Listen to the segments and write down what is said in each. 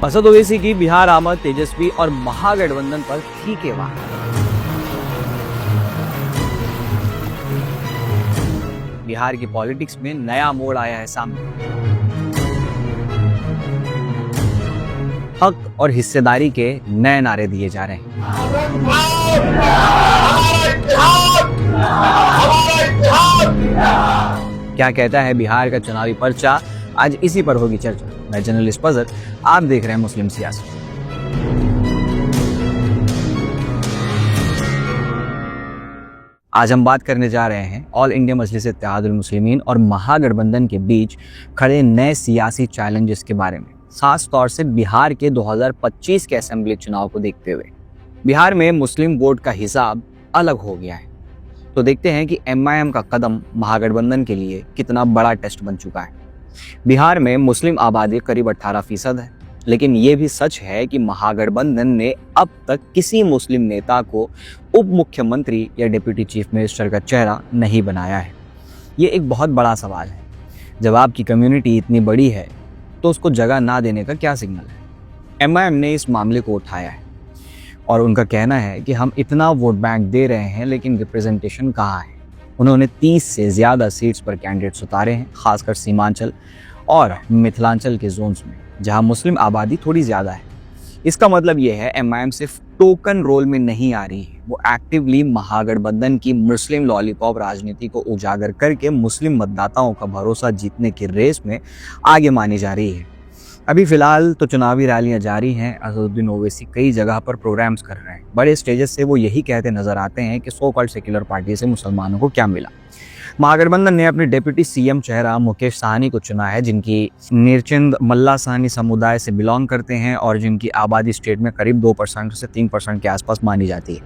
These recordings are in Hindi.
असद ओवैसी की बिहार आमद तेजस्वी और महागठबंधन पर फीके वार। बिहार की पॉलिटिक्स में नया मोड़ आया है सामने। हक और हिस्सेदारी के नए नारे दिए जा रहे हैं। क्या कहता है बिहार का चुनावी पर्चा, आज इसी पर होगी चर्चा। मैं जर्नलिस्ट फजल, आप देख रहे हैं मुस्लिम सियासत। आज हम बात करने जा रहे हैं ऑल इंडिया मजलिस इत्तेहादुल मुस्लिमीन और महागठबंधन के बीच खड़े नए सियासी चैलेंजेस के बारे में, खास तौर से बिहार के 2025 के असेंबली चुनाव को देखते हुए। बिहार में मुस्लिम वोट का हिसाब अलग हो गया है, तो देखते हैं कि एमआईएम का कदम महागठबंधन के लिए कितना बड़ा टेस्ट बन चुका है। बिहार में मुस्लिम आबादी करीब 18% है, लेकिन ये भी सच है कि महागठबंधन ने अब तक किसी मुस्लिम नेता को उप मुख्यमंत्री या डिप्टी चीफ मिनिस्टर का चेहरा नहीं बनाया है। ये एक बहुत बड़ा सवाल है। जब आपकी कम्युनिटी इतनी बड़ी है तो उसको जगह ना देने का क्या सिग्नल है? एमआईएम ने इस मामले को उठाया है और उनका कहना है कि हम इतना वोट बैंक दे रहे हैं लेकिन रिप्रेजेंटेशन कहाँ है। उन्होंने 30 से ज़्यादा सीट्स पर कैंडिडेट्स उतारे हैं, खासकर सीमांचल और मिथिलांचल के जोन्स में, जहां मुस्लिम आबादी थोड़ी ज़्यादा है। इसका मतलब ये है एमआईएम सिर्फ टोकन रोल में नहीं आ रही है, वो एक्टिवली महागठबंधन की मुस्लिम लॉलीपॉप राजनीति को उजागर करके मुस्लिम मतदाताओं का भरोसा जीतने की रेस में आगे मानी जा रही है। अभी फिलहाल तो चुनावी रैलियां जारी हैं। असदुद्दीन ओवैसी कई जगह पर प्रोग्राम्स कर रहे हैं। बड़े स्टेजेस से वो यही कहते नजर आते हैं कि सो कॉल्ड सेक्युलर पार्टी से मुसलमानों को क्या मिला। महागठबंधन ने अपने डिप्टी सीएम चेहरा मुकेश साहनी को चुना है, जिनकी नीरचंद मल्ला साहनी समुदाय से बिलोंग करते हैं और जिनकी आबादी स्टेट में करीब 2% से 3% के आसपास मानी जाती है।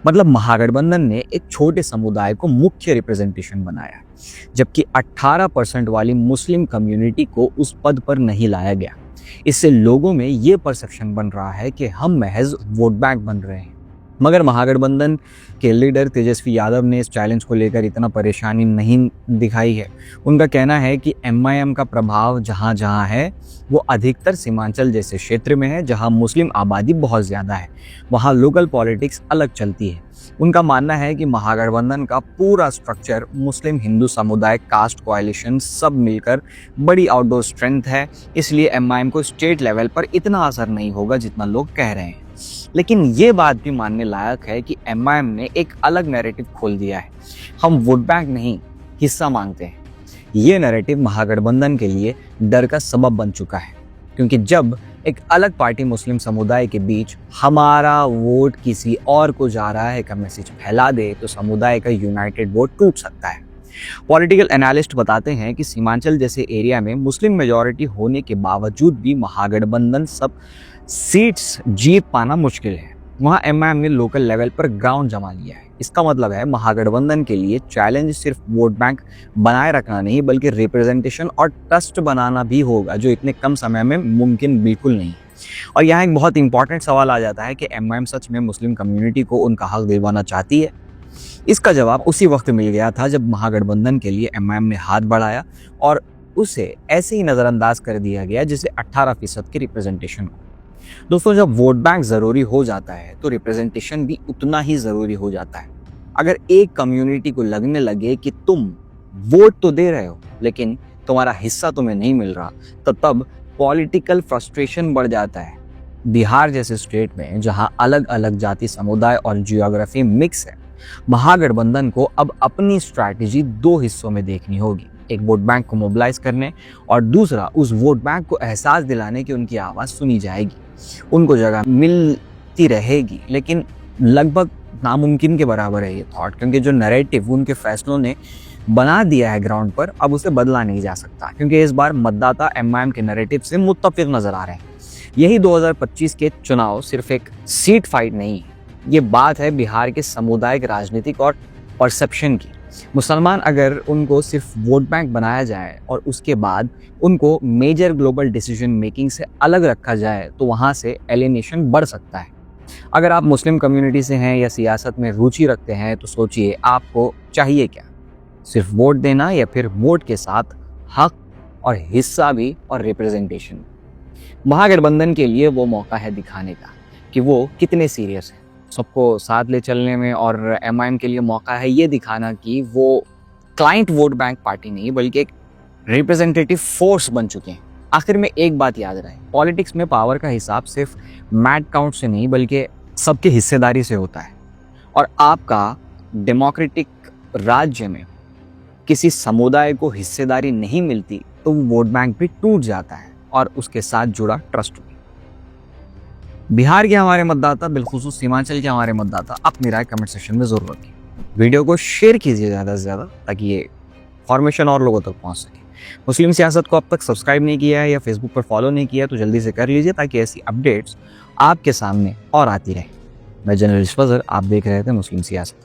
मतलब महागठबंधन ने एक छोटे समुदाय को मुख्य रिप्रेजेंटेशन बनाया, जबकि 18% वाली मुस्लिम कम्युनिटी को उस पद पर नहीं लाया गया। इससे लोगों में ये परसेप्शन बन रहा है कि हम महज वोट बैंक बन रहे हैं। मगर महागठबंधन के लीडर तेजस्वी यादव ने इस चैलेंज को लेकर इतना परेशानी नहीं दिखाई है। उनका कहना है कि एमआईएम का प्रभाव जहाँ जहाँ है वो अधिकतर सीमांचल जैसे क्षेत्र में है, जहाँ मुस्लिम आबादी बहुत ज़्यादा है। वहाँ लोकल पॉलिटिक्स अलग चलती है। उनका मानना है कि महागठबंधन का पूरा स्ट्रक्चर मुस्लिम हिंदू समुदाय, कास्ट कोalition सब मिलकर बड़ी आउटडोर स्ट्रेंथ है, इसलिए एमआईएम को स्टेट लेवल पर इतना असर नहीं होगा जितना लोग कह रहे हैं। लेकिन ये बात भी मानने लायक है कि एमआईएम ने एक अलग नैरेटिव खोल दिया है। हम वोट बैंक नहीं, हिस्सा मांगते हैं। ये नैरेटिव महागठबंधन के लिए डर का सबब बन चुका है, क्योंकि जब एक अलग पार्टी मुस्लिम समुदाय के बीच हमारा वोट किसी और को जा रहा है का मैसेज फैला दे तो समुदाय का यूनाइटेड वोट टूट सकता है। पॉलिटिकल एनालिस्ट बताते हैं कि सीमांचल जैसे एरिया में मुस्लिम मेजॉरिटी होने के बावजूद भी महागठबंधन सब सीट्स जीत पाना मुश्किल है। वहाँ एमआईएम ने लोकल लेवल पर ग्राउंड जमा लिया है। इसका मतलब है महागठबंधन के लिए चैलेंज सिर्फ वोट बैंक बनाए रखना नहीं, बल्कि रिप्रेजेंटेशन और ट्रस्ट बनाना भी होगा, जो इतने कम समय में मुमकिन बिल्कुल नहीं। और यहाँ एक बहुत इंपॉर्टेंट सवाल आ जाता है कि एमआईएम सच में मुस्लिम कम्युनिटी को उनका हक दिलवाना चाहती है? इसका जवाब उसी वक्त मिल गया था जब महागठबंधन के लिए एमआईएम ने हाथ बढ़ाया और उसे ऐसे ही नज़रअंदाज कर दिया गया जैसे 18% की रिप्रेजेंटेशन को। दोस्तों, जब वोट बैंक ज़रूरी हो जाता है तो रिप्रेजेंटेशन भी उतना ही ज़रूरी हो जाता है। अगर एक कम्युनिटी को लगने लगे कि तुम वोट तो दे रहे हो लेकिन तुम्हारा हिस्सा तुम्हें नहीं मिल रहा, तो तब पॉलिटिकल फ्रस्ट्रेशन बढ़ जाता है। बिहार जैसे स्टेट में जहां अलग अलग जाति समुदाय और जियोग्राफी मिक्स है, महागठबंधन को अब अपनी स्ट्रैटेजी 2 हिस्सों में देखनी होगी। एक वोट बैंक को मोबिलाइज करने और दूसरा उस वोट बैंक को एहसास दिलाने की उनकी आवाज़ सुनी जाएगी, उनको जगह मिलती रहेगी। लेकिन लगभग नामुमकिन के बराबर है ये थॉट, क्योंकि जो नैरेटिव उनके फैसलों ने बना दिया है ग्राउंड पर, अब उसे बदला नहीं जा सकता, क्योंकि इस बार मतदाता एमआईएम के नैरेटिव से मुत्तफिक नजर आ रहे हैं। यही 2025 के चुनाव सिर्फ एक सीट फाइट नहीं है, ये बात है बिहार के सामुदायिक राजनीतिक और परसेप्शन की। मुसलमान अगर उनको सिर्फ वोट बैंक बनाया जाए और उसके बाद उनको मेजर ग्लोबल डिसीजन मेकिंग से अलग रखा जाए तो वहाँ से एलिनेशन बढ़ सकता है। अगर आप मुस्लिम कम्युनिटी से हैं या सियासत में रुचि रखते हैं तो सोचिए आपको चाहिए क्या? सिर्फ वोट देना या फिर वोट के साथ हक और हिस्सा भी और रिप्रेजेंटेशन? महागठबंधन के लिए वो मौका है दिखाने का कि वो कितने सीरियस हैं सबको साथ ले चलने में, और एमआईएम के लिए मौका है ये दिखाना कि वो क्लाइंट वोट बैंक पार्टी नहीं बल्कि एक रिप्रेजेंटेटिव फोर्स बन चुके हैं। आखिर में एक बात याद रहे, पॉलिटिक्स में पावर का हिसाब सिर्फ मैट काउंट से नहीं बल्कि सबकी हिस्सेदारी से होता है। और आपका डेमोक्रेटिक राज्य में किसी समुदाय को हिस्सेदारी नहीं मिलती तो वो वोट बैंक भी टूट जाता है और उसके साथ जुड़ा ट्रस्ट भी। बिहार के हमारे मतदाता, बिलखुसूस सीमांचल के हमारे मतदाता, अपनी राय कमेंट सेक्शन में जरूर रखिए। वीडियो को शेयर कीजिए ज़्यादा से ज़्यादा ताकि ये फॉर्मेशन और लोगों तक पहुंच सके। मुस्लिम सियासत को अब तक सब्सक्राइब नहीं किया है या फेसबुक पर फॉलो नहीं किया तो जल्दी से कर लीजिए ताकि ऐसी अपडेट्स आपके सामने और आती रहे। मैं जर्नलिस्ट फजर, आप देख रहे थे मुस्लिम सियासत।